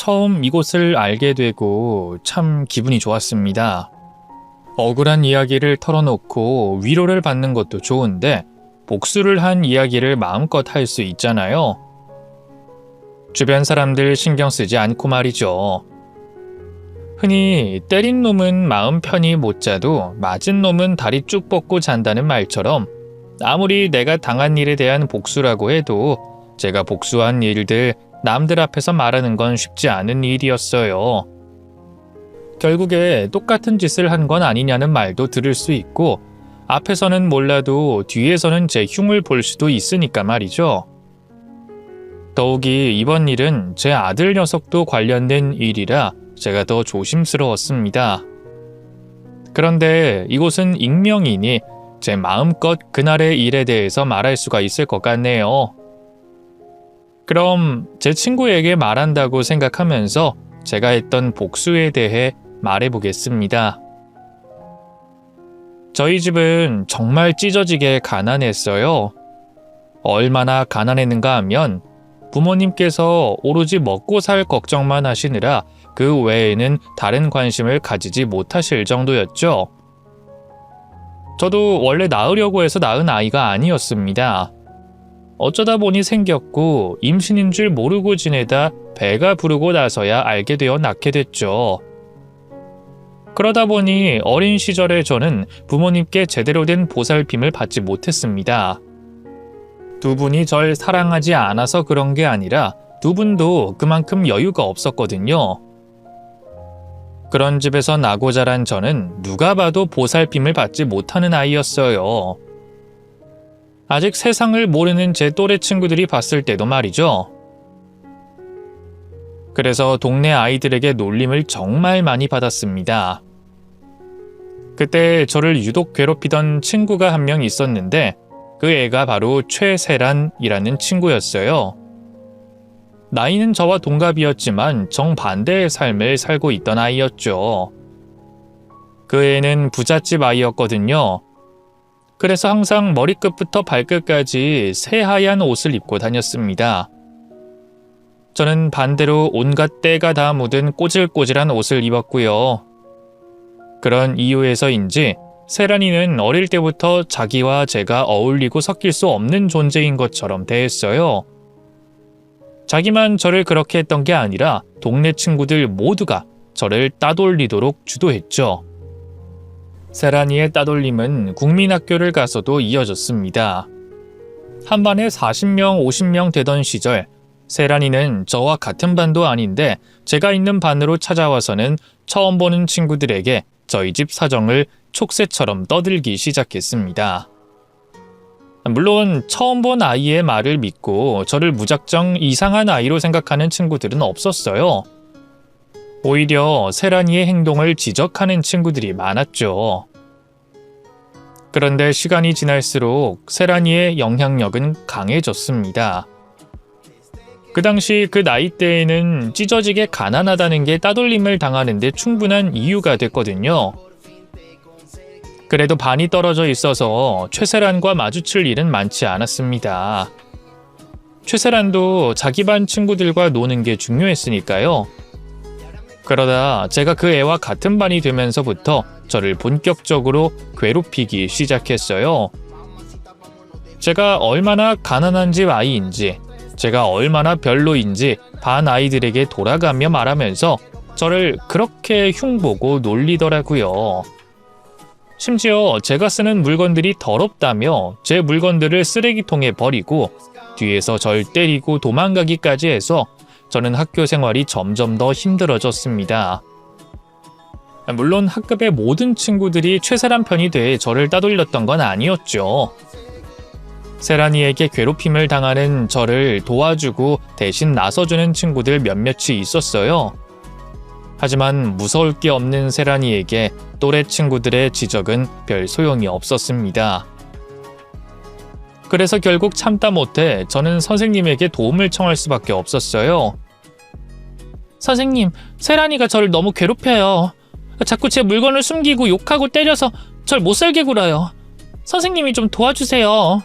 처음 이곳을 알게 되고 참 기분이 좋았습니다. 억울한 이야기를 털어놓고 위로를 받는 것도 좋은데 복수를 한 이야기를 마음껏 할 수 있잖아요. 주변 사람들 신경 쓰지 않고 말이죠. 흔히 때린 놈은 마음 편히 못 자도 맞은 놈은 다리 쭉 뻗고 잔다는 말처럼 아무리 내가 당한 일에 대한 복수라고 해도 제가 복수한 일들 남들 앞에서 말하는 건 쉽지 않은 일이었어요. 결국에 똑같은 짓을 한 건 아니냐는 말도 들을 수 있고 앞에서는 몰라도 뒤에서는 제 흉을 볼 수도 있으니까 말이죠. 더욱이 이번 일은 제 아들 녀석도 관련된 일이라 제가 더 조심스러웠습니다. 그런데 이곳은 익명이니 제 마음껏 그날의 일에 대해서 말할 수가 있을 것 같네요. 그럼 제 친구에게 말한다고 생각하면서 제가 했던 복수에 대해 말해보겠습니다. 저희 집은 정말 찢어지게 가난했어요. 얼마나 가난했는가 하면 부모님께서 오로지 먹고 살 걱정만 하시느라 그 외에는 다른 관심을 가지지 못하실 정도였죠. 저도 원래 낳으려고 해서 낳은 아이가 아니었습니다. 어쩌다 보니 생겼고 임신인 줄 모르고 지내다 배가 부르고 나서야 알게 되어 낳게 됐죠. 그러다 보니 어린 시절에 저는 부모님께 제대로 된 보살핌을 받지 못했습니다. 두 분이 절 사랑하지 않아서 그런 게 아니라 두 분도 그만큼 여유가 없었거든요. 그런 집에서 나고 자란 저는 누가 봐도 보살핌을 받지 못하는 아이였어요. 아직 세상을 모르는 제 또래 친구들이 봤을 때도 말이죠. 그래서 동네 아이들에게 놀림을 정말 많이 받았습니다. 그때 저를 유독 괴롭히던 친구가 한 명 있었는데 그 애가 바로 최세란이라는 친구였어요. 나이는 저와 동갑이었지만 정반대의 삶을 살고 있던 아이였죠. 그 애는 부잣집 아이였거든요. 그래서 항상 머리끝부터 발끝까지 새하얀 옷을 입고 다녔습니다. 저는 반대로 온갖 때가 다 묻은 꼬질꼬질한 옷을 입었고요. 그런 이유에서인지 세란이는 어릴 때부터 자기와 제가 어울리고 섞일 수 없는 존재인 것처럼 대했어요. 자기만 저를 그렇게 했던 게 아니라 동네 친구들 모두가 저를 따돌리도록 주도했죠. 세란이의 따돌림은 국민학교를 가서도 이어졌습니다. 한 반에 40명, 50명 되던 시절 세란이는 저와 같은 반도 아닌데 제가 있는 반으로 찾아와서는 처음 보는 친구들에게 저희 집 사정을 촉새처럼 떠들기 시작했습니다. 물론 처음 본 아이의 말을 믿고 저를 무작정 이상한 아이로 생각하는 친구들은 없었어요. 오히려 세란이의 행동을 지적하는 친구들이 많았죠. 그런데 시간이 지날수록 세란이의 영향력은 강해졌습니다. 그 당시 그 나이대에는 찢어지게 가난하다는 게 따돌림을 당하는데 충분한 이유가 됐거든요. 그래도 반이 떨어져 있어서 최세란과 마주칠 일은 많지 않았습니다. 최세란도 자기 반 친구들과 노는 게 중요했으니까요. 그러다 제가 그 애와 같은 반이 되면서부터 저를 본격적으로 괴롭히기 시작했어요. 제가 얼마나 가난한 집 아이인지, 제가 얼마나 별로인지 반 아이들에게 돌아가며 말하면서 저를 그렇게 흉보고 놀리더라고요. 심지어 제가 쓰는 물건들이 더럽다며 제 물건들을 쓰레기통에 버리고 뒤에서 절 때리고 도망가기까지 해서 저는 학교 생활이 점점 더 힘들어졌습니다. 물론 학급의 모든 친구들이 최세란 편이 돼 저를 따돌렸던 건 아니었죠. 세란이에게 괴롭힘을 당하는 저를 도와주고 대신 나서주는 친구들 몇몇이 있었어요. 하지만 무서울 게 없는 세란이에게 또래 친구들의 지적은 별 소용이 없었습니다. 그래서 결국 참다 못해 저는 선생님에게 도움을 청할 수밖에 없었어요. 선생님, 세란이가 저를 너무 괴롭혀요. 자꾸 제 물건을 숨기고 욕하고 때려서 절 못살게 굴어요. 선생님이 좀 도와주세요.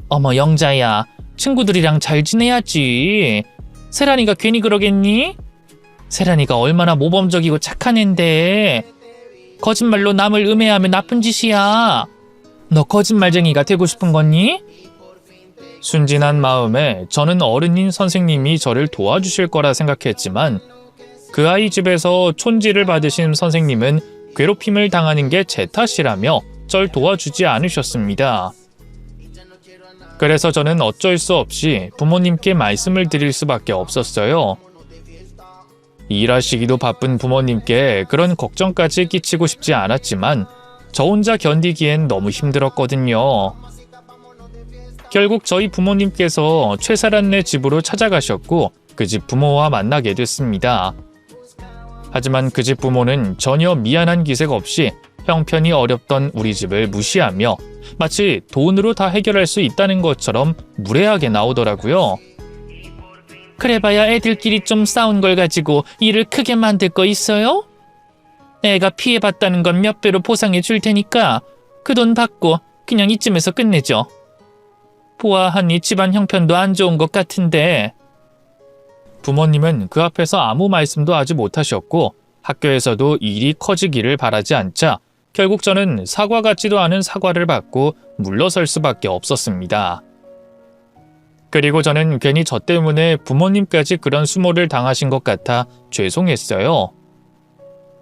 어머 영자야, 친구들이랑 잘 지내야지. 세란이가 괜히 그러겠니? 세란이가 얼마나 모범적이고 착한 앤데. 거짓말로 남을 음해하면 나쁜 짓이야. 너 거짓말쟁이가 되고 싶은 거니? 순진한 마음에 저는 어른인 선생님이 저를 도와주실 거라 생각했지만 그 아이 집에서 촌지를 받으신 선생님은 괴롭힘을 당하는 게 제 탓이라며 절 도와주지 않으셨습니다. 그래서 저는 어쩔 수 없이 부모님께 말씀을 드릴 수밖에 없었어요. 일하시기도 바쁜 부모님께 그런 걱정까지 끼치고 싶지 않았지만 저 혼자 견디기엔 너무 힘들었거든요. 결국 저희 부모님께서 최사란네 집으로 찾아가셨고 그 집 부모와 만나게 됐습니다. 하지만 그 집 부모는 전혀 미안한 기색 없이 형편이 어렵던 우리 집을 무시하며 마치 돈으로 다 해결할 수 있다는 것처럼 무례하게 나오더라고요. 그래봐야 애들끼리 좀 싸운 걸 가지고 일을 크게 만들 거 있어요? 애가 피해봤다는 건 몇 배로 보상해 줄 테니까 그 돈 받고 그냥 이쯤에서 끝내죠. 보아하니 집안 형편도 안 좋은 것 같은데. 부모님은 그 앞에서 아무 말씀도 하지 못하셨고 학교에서도 일이 커지기를 바라지 않자 결국 저는 사과 같지도 않은 사과를 받고 물러설 수밖에 없었습니다. 그리고 저는 괜히 저 때문에 부모님까지 그런 수모를 당하신 것 같아 죄송했어요.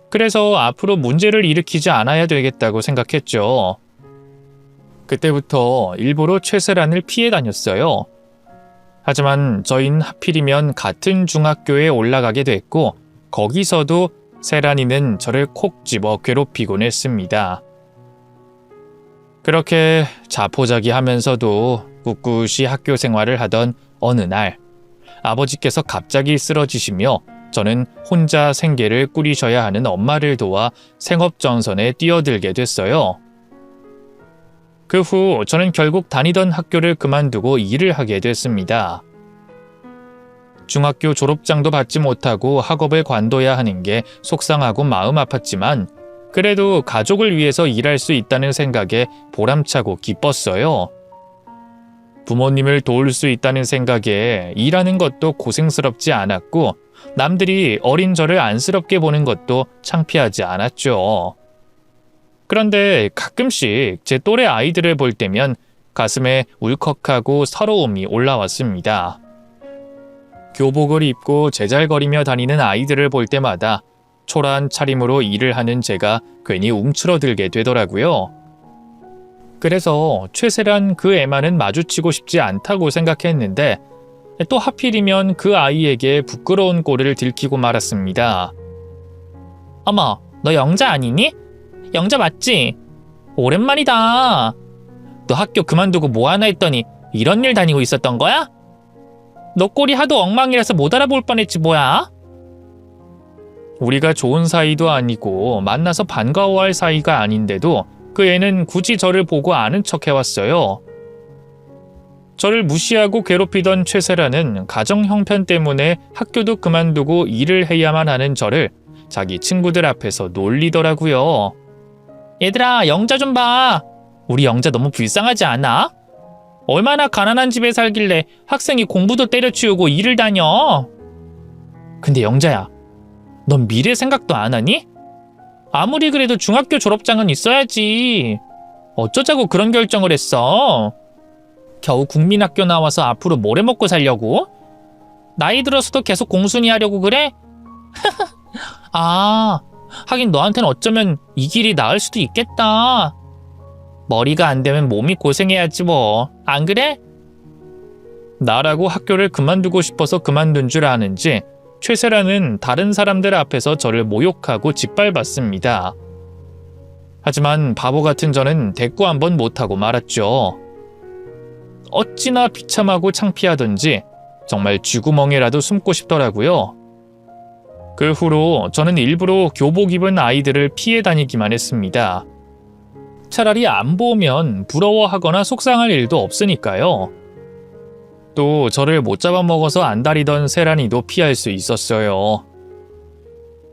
그래서 앞으로 문제를 일으키지 않아야 되겠다고 생각했죠. 그때부터 일부러 최세란을 피해 다녔어요. 하지만 저희는 하필이면 같은 중학교에 올라가게 됐고 거기서도 세란이는 저를 콕 집어 괴롭히곤 했습니다. 그렇게 자포자기하면서도 꿋꿋이 학교 생활을 하던 어느 날 아버지께서 갑자기 쓰러지시며 저는 혼자 생계를 꾸리셔야 하는 엄마를 도와 생업전선에 뛰어들게 됐어요. 그 후 저는 결국 다니던 학교를 그만두고 일을 하게 됐습니다. 중학교 졸업장도 받지 못하고 학업을 관둬야 하는 게 속상하고 마음 아팠지만 그래도 가족을 위해서 일할 수 있다는 생각에 보람차고 기뻤어요. 부모님을 도울 수 있다는 생각에 일하는 것도 고생스럽지 않았고 남들이 어린 저를 안쓰럽게 보는 것도 창피하지 않았죠. 그런데 가끔씩 제 또래 아이들을 볼 때면 가슴에 울컥하고 서러움이 올라왔습니다. 교복을 입고 제잘거리며 다니는 아이들을 볼 때마다 초라한 차림으로 일을 하는 제가 괜히 움츠러들게 되더라고요. 그래서 최세란 그 애만은 마주치고 싶지 않다고 생각했는데 또 하필이면 그 아이에게 부끄러운 꼴을 들키고 말았습니다. 어머, 너 영자 아니니? 영자 맞지? 오랜만이다. 너 학교 그만두고 뭐하나 했더니 이런 일 다니고 있었던 거야? 너 꼴이 하도 엉망이라서 못 알아볼 뻔했지 뭐야? 우리가 좋은 사이도 아니고 만나서 반가워할 사이가 아닌데도 그 애는 굳이 저를 보고 아는 척 해왔어요. 저를 무시하고 괴롭히던 최세라는 가정 형편 때문에 학교도 그만두고 일을 해야만 하는 저를 자기 친구들 앞에서 놀리더라고요. 얘들아, 영자 좀 봐. 우리 영자 너무 불쌍하지 않아? 얼마나 가난한 집에 살길래 학생이 공부도 때려치우고 일을 다녀. 근데 영자야, 넌 미래 생각도 안 하니? 아무리 그래도 중학교 졸업장은 있어야지. 어쩌자고 그런 결정을 했어? 겨우 국민학교 나와서 앞으로 뭘 해먹고 살려고? 나이 들어서도 계속 공순이 하려고 그래? 아, 하긴 너한테는 어쩌면 이 길이 나을 수도 있겠다. 머리가 안 되면 몸이 고생해야지 뭐. 안 그래? 나라고 학교를 그만두고 싶어서 그만둔 줄 아는지 최세라는 다른 사람들 앞에서 저를 모욕하고 짓밟았습니다. 하지만 바보 같은 저는 대꾸 한번 못하고 말았죠. 어찌나 비참하고 창피하던지 정말 쥐구멍에라도 숨고 싶더라고요. 그 후로 저는 일부러 교복 입은 아이들을 피해 다니기만 했습니다. 차라리 안 보면 부러워하거나 속상할 일도 없으니까요. 또 저를 못 잡아먹어서 안달이던 세란이도 피할 수 있었어요.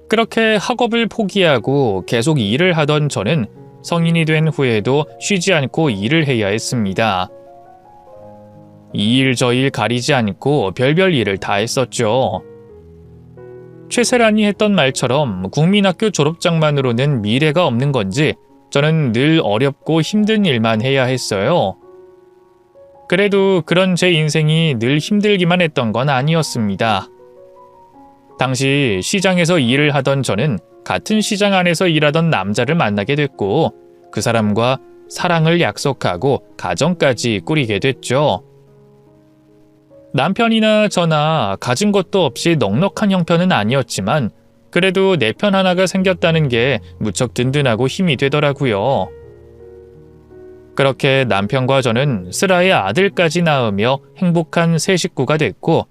그렇게 학업을 포기하고 계속 일을 하던 저는 성인이 된 후에도 쉬지 않고 일을 해야 했습니다. 이 일 저 일 가리지 않고 별별 일을 다 했었죠. 최세란이 했던 말처럼 국민학교 졸업장만으로는 미래가 없는 건지 저는 늘 어렵고 힘든 일만 해야 했어요. 그래도 그런 제 인생이 늘 힘들기만 했던 건 아니었습니다. 당시 시장에서 일을 하던 저는 같은 시장 안에서 일하던 남자를 만나게 됐고 그 사람과 사랑을 약속하고 가정까지 꾸리게 됐죠. 남편이나 저나 가진 것도 없이 넉넉한 형편은 아니었지만 그래도 내 편 하나가 생겼다는 게 무척 든든하고 힘이 되더라고요. 그렇게 남편과 저는 슬아의 아들까지 낳으며 행복한 새 식구가 됐고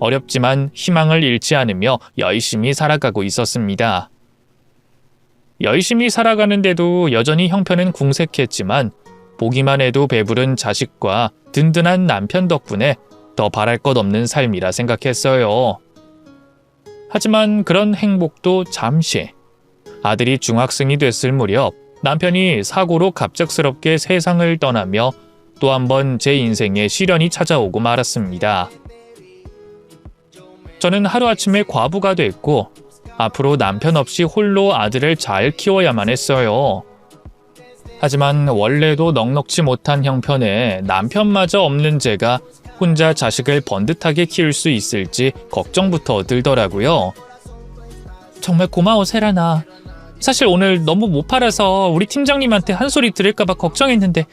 어렵지만 희망을 잃지 않으며 열심히 살아가고 있었습니다. 열심히 살아가는데도 여전히 형편은 궁색했지만 보기만 해도 배부른 자식과 든든한 남편 덕분에 더 바랄 것 없는 삶이라 생각했어요. 하지만 그런 행복도 잠시. 아들이 중학생이 됐을 무렵 남편이 사고로 갑작스럽게 세상을 떠나며 또 한 번 제 인생에 시련이 찾아오고 말았습니다. 저는 하루아침에 과부가 됐고 앞으로 남편 없이 홀로 아들을 잘 키워야만 했어요. 하지만 원래도 넉넉지 못한 형편에 남편마저 없는 제가 혼자 자식을 번듯하게 키울 수 있을지 걱정부터 들더라고요. 정말 고마워 세란아. 사실 오늘 너무 못 팔아서 우리 팀장님한테 한 소리 들을까봐 걱정했는데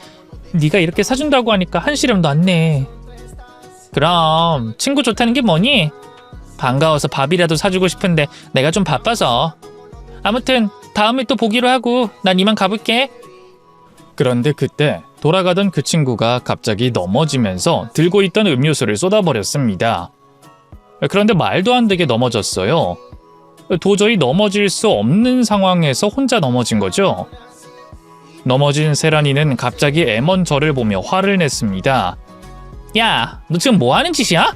네가 이렇게 사준다고 하니까 한시름도 안 내. 그럼 친구 좋다는 게 뭐니? 반가워서 밥이라도 사주고 싶은데 내가 좀 바빠서. 아무튼 다음에 또 보기로 하고 난 이만 가볼게. 그런데 그때 돌아가던 그 친구가 갑자기 넘어지면서 들고 있던 음료수를 쏟아버렸습니다. 그런데 말도 안 되게 넘어졌어요. 도저히 넘어질 수 없는 상황에서 혼자 넘어진 거죠. 넘어진 세란이는 갑자기 애먼 저를 보며 화를 냈습니다. 야, 너 지금 뭐 하는 짓이야?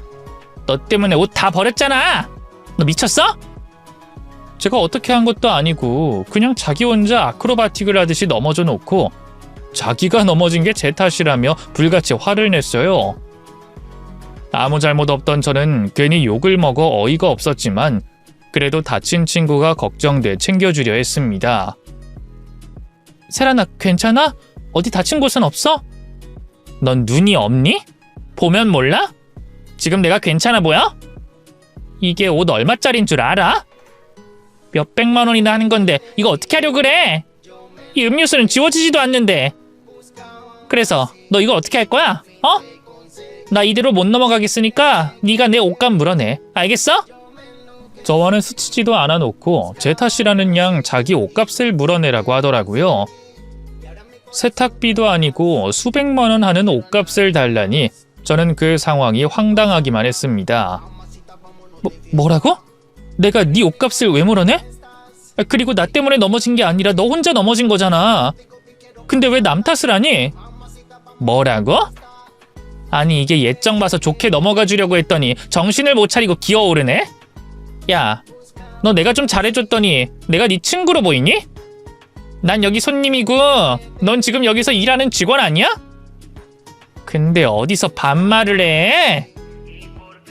너 때문에 옷 다 버렸잖아. 너 미쳤어? 제가 어떻게 한 것도 아니고 그냥 자기 혼자 아크로바틱을 하듯이 넘어져 놓고 자기가 넘어진 게 제 탓이라며 불같이 화를 냈어요. 아무 잘못 없던 저는 괜히 욕을 먹어 어이가 없었지만 그래도 다친 친구가 걱정돼 챙겨주려 했습니다. 세란아, 괜찮아? 어디 다친 곳은 없어? 넌 눈이 없니? 보면 몰라? 지금 내가 괜찮아 보여? 이게 옷 얼마짜린 줄 알아? 몇백만 원이나 하는 건데 이거 어떻게 하려고 그래? 이 음료수는 지워지지도 않는데. 그래서 너 이거 어떻게 할 거야? 어? 나 이대로 못 넘어가겠으니까 네가 내 옷값 물어내. 알겠어? 저와는 스치지도 않아 놓고 제 탓이라는 양 자기 옷값을 물어내라고 하더라고요. 세탁비도 아니고 수백만 원 하는 옷값을 달라니 저는 그 상황이 황당하기만 했습니다. 뭐라고? 내가 네 옷값을 왜 물어내? 그리고 나 때문에 넘어진 게 아니라 너 혼자 넘어진 거잖아. 근데 왜 남 탓을 하니? 뭐라고? 아니 이게 예정 봐서 좋게 넘어가 주려고 했더니 정신을 못 차리고 기어오르네? 야, 너 내가 좀 잘해줬더니 내가 네 친구로 보이니? 난 여기 손님이고 넌 지금 여기서 일하는 직원 아니야? 근데 어디서 반말을 해?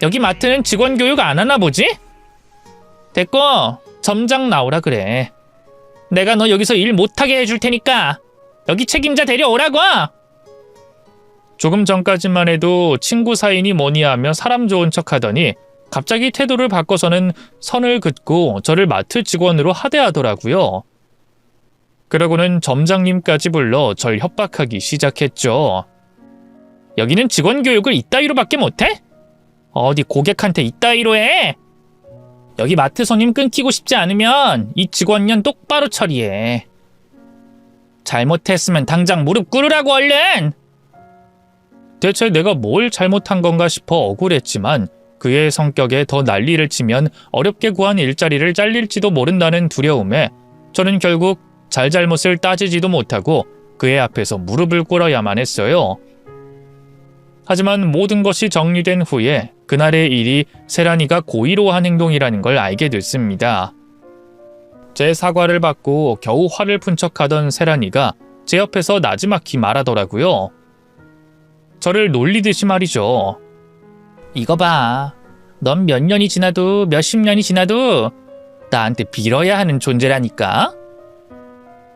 여기 마트는 직원 교육 안 하나 보지? 됐고 점장 나오라 그래. 내가 너 여기서 일 못하게 해줄 테니까 여기 책임자 데려오라고. 조금 전까지만 해도 친구 사이니 뭐니 하며 사람 좋은 척하더니 갑자기 태도를 바꿔서는 선을 긋고 저를 마트 직원으로 하대하더라고요. 그러고는 점장님까지 불러 절 협박하기 시작했죠. 여기는 직원 교육을 이따위로밖에 못해? 어디 고객한테 이따위로 해? 여기 마트 손님 끊기고 싶지 않으면 이 직원년 똑바로 처리해. 잘못했으면 당장 무릎 꿇으라고 얼른! 대체 내가 뭘 잘못한 건가 싶어 억울했지만 그의 성격에 더 난리를 치면 어렵게 구한 일자리를 잘릴지도 모른다는 두려움에 저는 결국 잘잘못을 따지지도 못하고 그의 앞에서 무릎을 꿇어야만 했어요. 하지만 모든 것이 정리된 후에 그날의 일이 세란이가 고의로 한 행동이라는 걸 알게 됐습니다. 제 사과를 받고 겨우 화를 푼 척하던 세란이가 제 옆에서 나지막히 말하더라고요. 저를 놀리듯이 말이죠. 이거 봐. 넌 몇 년이 지나도 몇십 년이 지나도 나한테 빌어야 하는 존재라니까.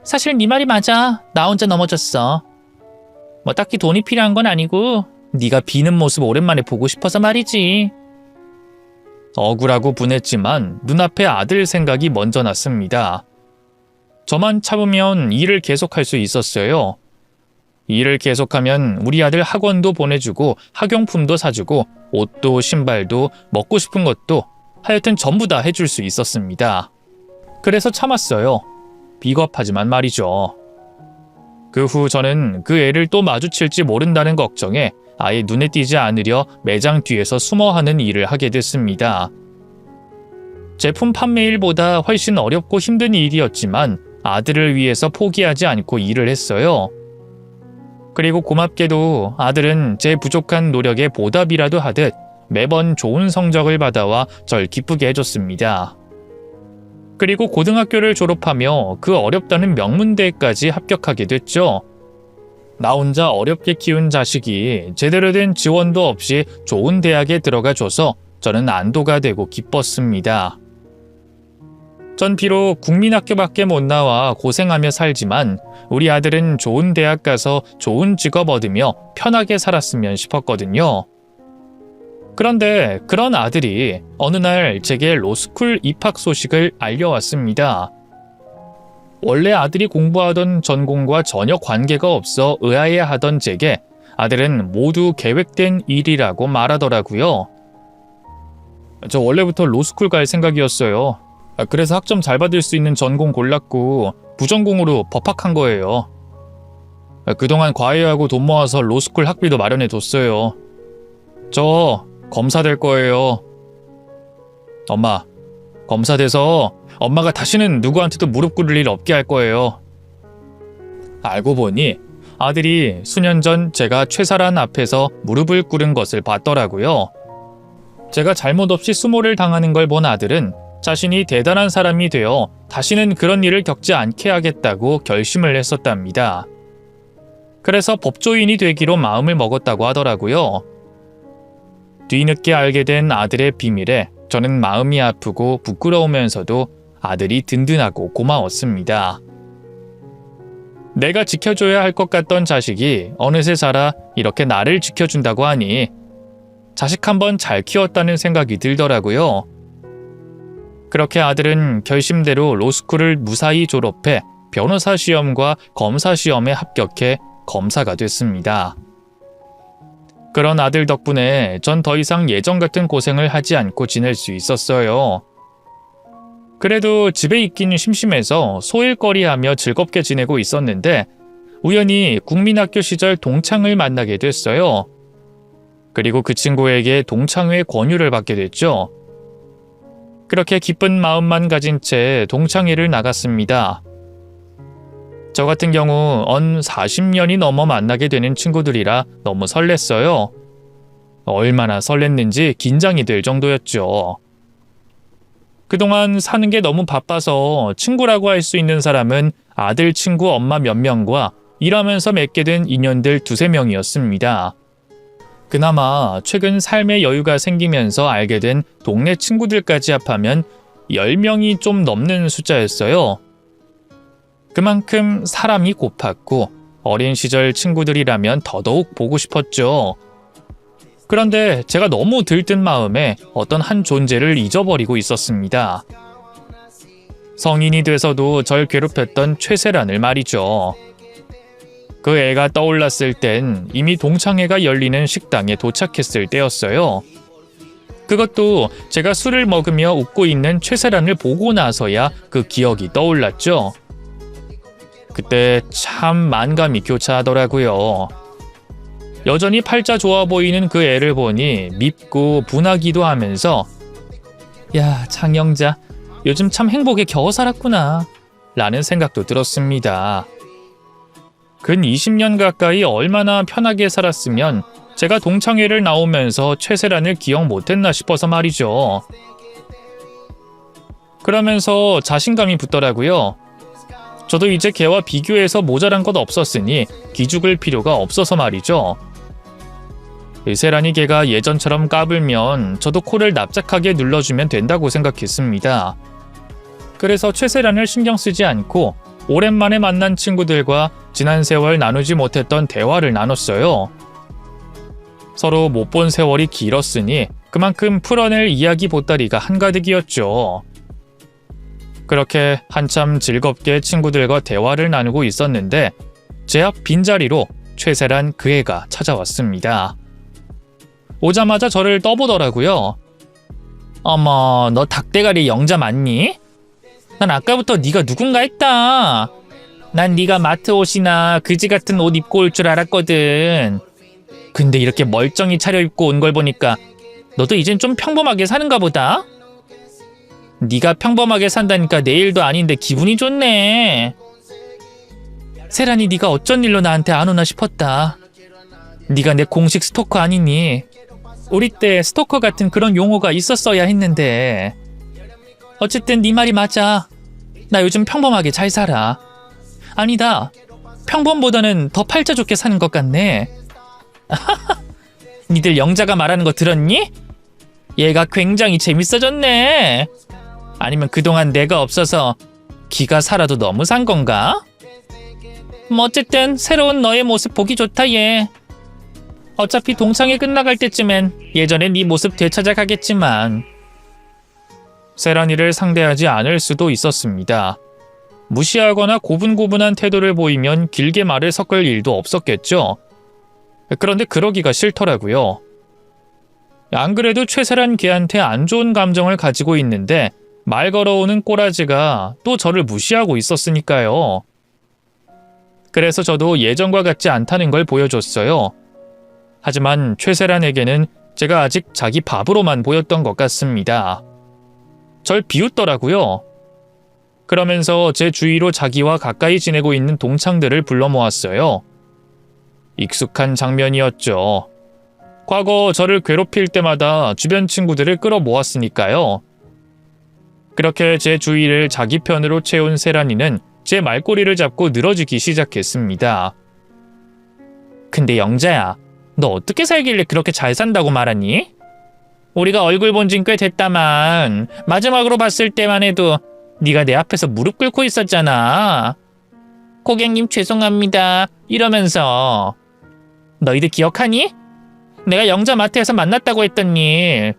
사실 네 말이 맞아. 나 혼자 넘어졌어. 뭐 딱히 돈이 필요한 건 아니고 네가 비는 모습 오랜만에 보고 싶어서 말이지. 억울하고 분했지만 눈앞에 아들 생각이 먼저 났습니다. 저만 참으면 일을 계속할 수 있었어요. 일을 계속하면 우리 아들 학원도 보내주고 학용품도 사주고 옷도 신발도 먹고 싶은 것도 하여튼 전부 다 해줄 수 있었습니다. 그래서 참았어요. 비겁하지만 말이죠. 그 후 저는 그 애를 또 마주칠지 모른다는 걱정에 아예 눈에 띄지 않으려 매장 뒤에서 숨어하는 일을 하게 됐습니다. 제품 판매 일보다 훨씬 어렵고 힘든 일이었지만 아들을 위해서 포기하지 않고 일을 했어요. 그리고 고맙게도 아들은 제 부족한 노력에 보답이라도 하듯 매번 좋은 성적을 받아와 절 기쁘게 해줬습니다. 그리고 고등학교를 졸업하며 그 어렵다는 명문대까지 합격하게 됐죠. 나 혼자 어렵게 키운 자식이 제대로 된 지원도 없이 좋은 대학에 들어가줘서 저는 안도가 되고 기뻤습니다. 전 비록 국민학교밖에 못 나와 고생하며 살지만 우리 아들은 좋은 대학 가서 좋은 직업 얻으며 편하게 살았으면 싶었거든요. 그런데 그런 아들이 어느 날 제게 로스쿨 입학 소식을 알려왔습니다. 원래 아들이 공부하던 전공과 전혀 관계가 없어 의아해하던 제게 아들은 모두 계획된 일이라고 말하더라고요. 저 원래부터 로스쿨 갈 생각이었어요. 그래서 학점 잘 받을 수 있는 전공 골랐고 부전공으로 법학한 거예요. 그동안 과외하고 돈 모아서 로스쿨 학비도 마련해뒀어요. 저 검사 될 거예요. 엄마, 검사 돼서 엄마가 다시는 누구한테도 무릎 꿇을 일 없게 할 거예요. 알고 보니 아들이 수년 전 제가 최사란 앞에서 무릎을 꿇은 것을 봤더라고요. 제가 잘못 없이 수모를 당하는 걸 본 아들은 자신이 대단한 사람이 되어 다시는 그런 일을 겪지 않게 하겠다고 결심을 했었답니다. 그래서 법조인이 되기로 마음을 먹었다고 하더라고요. 뒤늦게 알게 된 아들의 비밀에 저는 마음이 아프고 부끄러우면서도 아들이 든든하고 고마웠습니다. 내가 지켜줘야 할 것 같던 자식이 어느새 자라 이렇게 나를 지켜준다고 하니 자식 한번 잘 키웠다는 생각이 들더라고요. 그렇게 아들은 결심대로 로스쿨을 무사히 졸업해 변호사 시험과 검사 시험에 합격해 검사가 됐습니다. 그런 아들 덕분에 전 더 이상 예전 같은 고생을 하지 않고 지낼 수 있었어요. 그래도 집에 있긴 심심해서 소일거리하며 즐겁게 지내고 있었는데 우연히 국민학교 시절 동창을 만나게 됐어요. 그리고 그 친구에게 동창회 권유를 받게 됐죠. 그렇게 기쁜 마음만 가진 채 동창회를 나갔습니다. 저 같은 경우 언 40년이 넘어 만나게 되는 친구들이라 너무 설렜어요. 얼마나 설렜는지 긴장이 될 정도였죠. 그동안 사는 게 너무 바빠서 친구라고 할 수 있는 사람은 아들 친구 엄마 몇 명과 일하면서 맺게 된 인연들 2~3명이었습니다. 그나마 최근 삶의 여유가 생기면서 알게 된 동네 친구들까지 합하면 10명이 좀 넘는 숫자였어요. 그만큼 사람이 고팠고 어린 시절 친구들이라면 더더욱 보고 싶었죠. 그런데 제가 너무 들뜬 마음에 어떤 한 존재를 잊어버리고 있었습니다. 성인이 돼서도 절 괴롭혔던 최세란을 말이죠. 그 애가 떠올랐을 땐 이미 동창회가 열리는 식당에 도착했을 때였어요. 그것도 제가 술을 먹으며 웃고 있는 최세란을 보고 나서야 그 기억이 떠올랐죠. 그때 참 만감이 교차하더라고요. 여전히 팔자 좋아 보이는 그 애를 보니 밉고 분하기도 하면서 야, 장영자, 요즘 참 행복에 겨워 살았구나 라는 생각도 들었습니다. 근 20년 가까이 얼마나 편하게 살았으면 제가 동창회를 나오면서 최세란을 기억 못했나 싶어서 말이죠. 그러면서 자신감이 붙더라고요. 저도 이제 걔와 비교해서 모자란 것 없었으니 기죽을 필요가 없어서 말이죠. 세란이 걔가 예전처럼 까불면 저도 코를 납작하게 눌러주면 된다고 생각했습니다. 그래서 최세란을 신경 쓰지 않고 오랜만에 만난 친구들과 지난 세월 나누지 못했던 대화를 나눴어요. 서로 못 본 세월이 길었으니 그만큼 풀어낼 이야기 보따리가 한가득이었죠. 그렇게 한참 즐겁게 친구들과 대화를 나누고 있었는데 제 앞 빈자리로 최세란 그 애가 찾아왔습니다. 오자마자 저를 떠보더라고요. 어머, 너 닭대가리 영자 맞니? 난 아까부터 네가 누군가 했다. 난 네가 마트 옷이나 그지 같은 옷 입고 올 줄 알았거든. 근데 이렇게 멀쩡히 차려입고 온 걸 보니까 너도 이젠 좀 평범하게 사는가 보다. 네가 평범하게 산다니까 내일도 아닌데 기분이 좋네. 세란이 네가 어쩐 일로 나한테 안 오나 싶었다. 네가 내 공식 스토커 아니니? 우리 때 스토커 같은 그런 용어가 있었어야 했는데. 어쨌든 네 말이 맞아. 나 요즘 평범하게 잘 살아. 아니다. 평범보다는 더 팔자 좋게 사는 것 같네. 니들 영자가 말하는 거 들었니? 얘가 굉장히 재밌어졌네. 아니면 그동안 내가 없어서 기가 살아도 너무 산 건가? 뭐 어쨌든 새로운 너의 모습 보기 좋다 얘. 어차피 동창회 끝나갈 때쯤엔 예전에 네 모습 되찾아가겠지만. 세란이를 상대하지 않을 수도 있었습니다. 무시하거나 고분고분한 태도를 보이면 길게 말을 섞을 일도 없었겠죠. 그런데 그러기가 싫더라고요. 안 그래도 최세란 걔한테 안 좋은 감정을 가지고 있는데 말 걸어오는 꼬라지가 또 저를 무시하고 있었으니까요. 그래서 저도 예전과 같지 않다는 걸 보여줬어요. 하지만 최세란에게는 제가 아직 자기 밥으로만 보였던 것 같습니다. 절 비웃더라고요. 그러면서 제 주위로 자기와 가까이 지내고 있는 동창들을 불러 모았어요. 익숙한 장면이었죠. 과거 저를 괴롭힐 때마다 주변 친구들을 끌어 모았으니까요. 그렇게 제 주위를 자기 편으로 채운 세란이는 제 말꼬리를 잡고 늘어지기 시작했습니다. 근데 영자야, 너 어떻게 살길래 그렇게 잘 산다고 말하니? 우리가 얼굴 본 진 꽤 됐다만 마지막으로 봤을 때만 해도 네가 내 앞에서 무릎 꿇고 있었잖아. 고객님 죄송합니다 이러면서. 너희들 기억하니? 내가 영자 마트에서 만났다고 했던 일.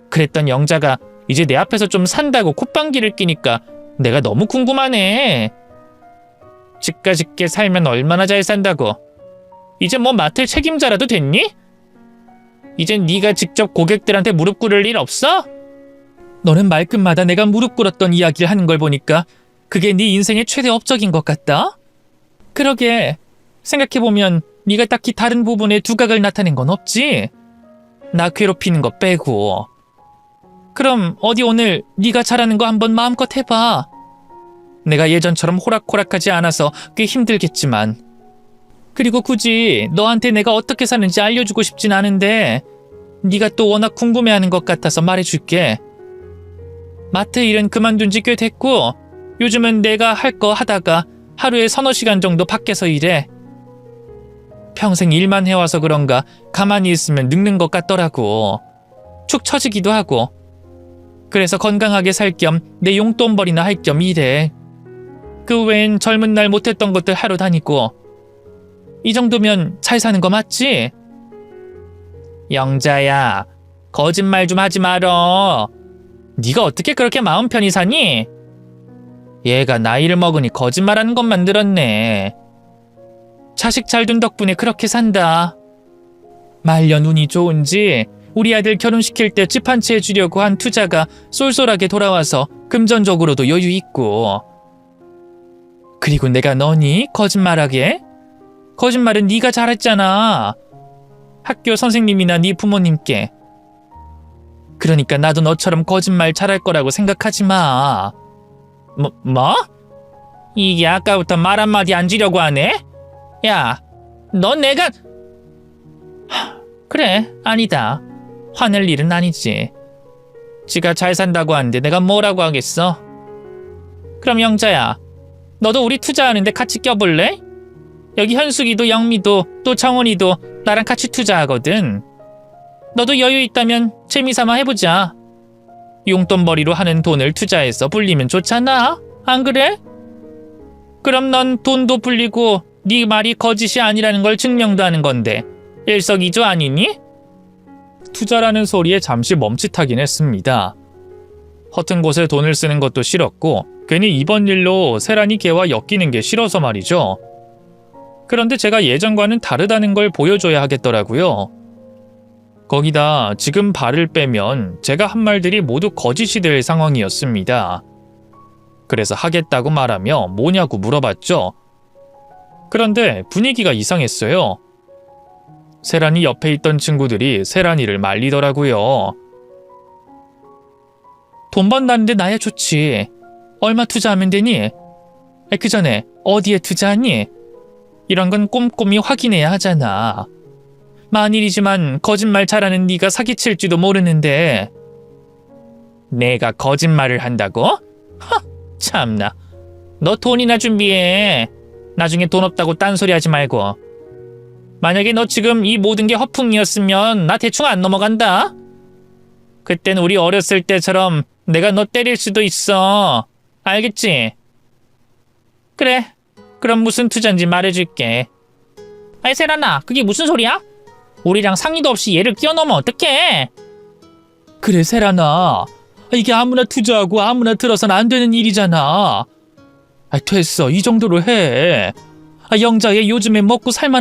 그랬던 영자가 이제 내 앞에서 좀 산다고 콧방귀를 끼니까 내가 너무 궁금하네. 집가집게 살면 얼마나 잘 산다고. 이제 뭐 마트 책임자라도 됐니? 이젠 네가 직접 고객들한테 무릎 꿇을 일 없어? 너는 말끝마다 내가 무릎 꿇었던 이야기를 하는 걸 보니까 그게 네 인생의 최대 업적인 것 같다? 그러게, 생각해보면 네가 딱히 다른 부분에 두각을 나타낸 건 없지? 나 괴롭히는 거 빼고. 그럼 어디 오늘 네가 잘하는 거 한번 마음껏 해봐. 내가 예전처럼 호락호락하지 않아서 꽤 힘들겠지만. 그리고 굳이 너한테 내가 어떻게 사는지 알려주고 싶진 않은데 네가 또 워낙 궁금해하는 것 같아서 말해줄게. 마트 일은 그만둔 지 꽤 됐고 요즘은 내가 할 거 하다가 하루에 서너 시간 정도 밖에서 일해. 평생 일만 해와서 그런가 가만히 있으면 늙는 것 같더라고. 축 처지기도 하고. 그래서 건강하게 살 겸 내 용돈벌이나 할 겸 일해. 그 외엔 젊은 날 못했던 것들 하러 다니고. 이 정도면 잘 사는 거 맞지? 영자야, 거짓말 좀 하지 말어. 네가 어떻게 그렇게 마음 편히 사니? 얘가 나이를 먹으니 거짓말하는 것만 늘었네. 자식 잘 둔 덕분에 그렇게 산다. 말년 운이 좋은지 우리 아들 결혼시킬 때 집 한 채 해주려고 한 투자가 쏠쏠하게 돌아와서 금전적으로도 여유 있고. 그리고 내가 너니 거짓말하게? 거짓말은 네가 잘했잖아. 학교 선생님이나 네 부모님께. 그러니까 나도 너처럼 거짓말 잘할 거라고 생각하지 마. 뭐? 이게 아까부터 말 한마디 안 지려고 하네? 야, 넌 내가... 그래, 아니다. 화낼 일은 아니지. 지가 잘 산다고 하는데 내가 뭐라고 하겠어? 그럼 영자야, 너도 우리 투자하는데 같이 껴볼래? 여기 현숙이도 영미도 또 정원이도 나랑 같이 투자하거든. 너도 여유 있다면 재미삼아 해보자. 용돈벌이로 하는 돈을 투자해서 불리면 좋잖아. 안 그래? 그럼 넌 돈도 불리고 네 말이 거짓이 아니라는 걸 증명도 하는 건데 일석이조 아니니? 투자라는 소리에 잠시 멈칫하긴 했습니다. 허튼 곳에 돈을 쓰는 것도 싫었고 괜히 이번 일로 세란이 걔와 엮이는 게 싫어서 말이죠. 그런데 제가 예전과는 다르다는 걸 보여줘야 하겠더라고요. 거기다 지금 발을 빼면 제가 한 말들이 모두 거짓이 될 상황이었습니다. 그래서 하겠다고 말하며 뭐냐고 물어봤죠. 그런데 분위기가 이상했어요. 세란이 옆에 있던 친구들이 세란이를 말리더라고요. 돈 번다는데 나야 좋지. 얼마 투자하면 되니? 그 전에 어디에 투자하니? 이런 건 꼼꼼히 확인해야 하잖아. 만일이지만 거짓말 잘하는 네가 사기칠지도 모르는데. 내가 거짓말을 한다고? 하, 참나. 너 돈이나 준비해. 나중에 돈 없다고 딴소리 하지 말고. 만약에 너 지금 이 모든 게 허풍이었으면 나 대충 안 넘어간다. 그땐 우리 어렸을 때처럼 내가 너 때릴 수도 있어. 알겠지? 그래. 그럼 무슨 투자인지 말해줄게. 아이 세란아, 그게 무슨 소리야? 우리랑 상의도 없이 얘를 끼워넣으면 어떡해? 그래 세란아, 이게 아무나 투자하고 아무나 들어선 안 되는 일이잖아. 됐어, 이 정도로 해. 영자에 요즘에 먹고 살만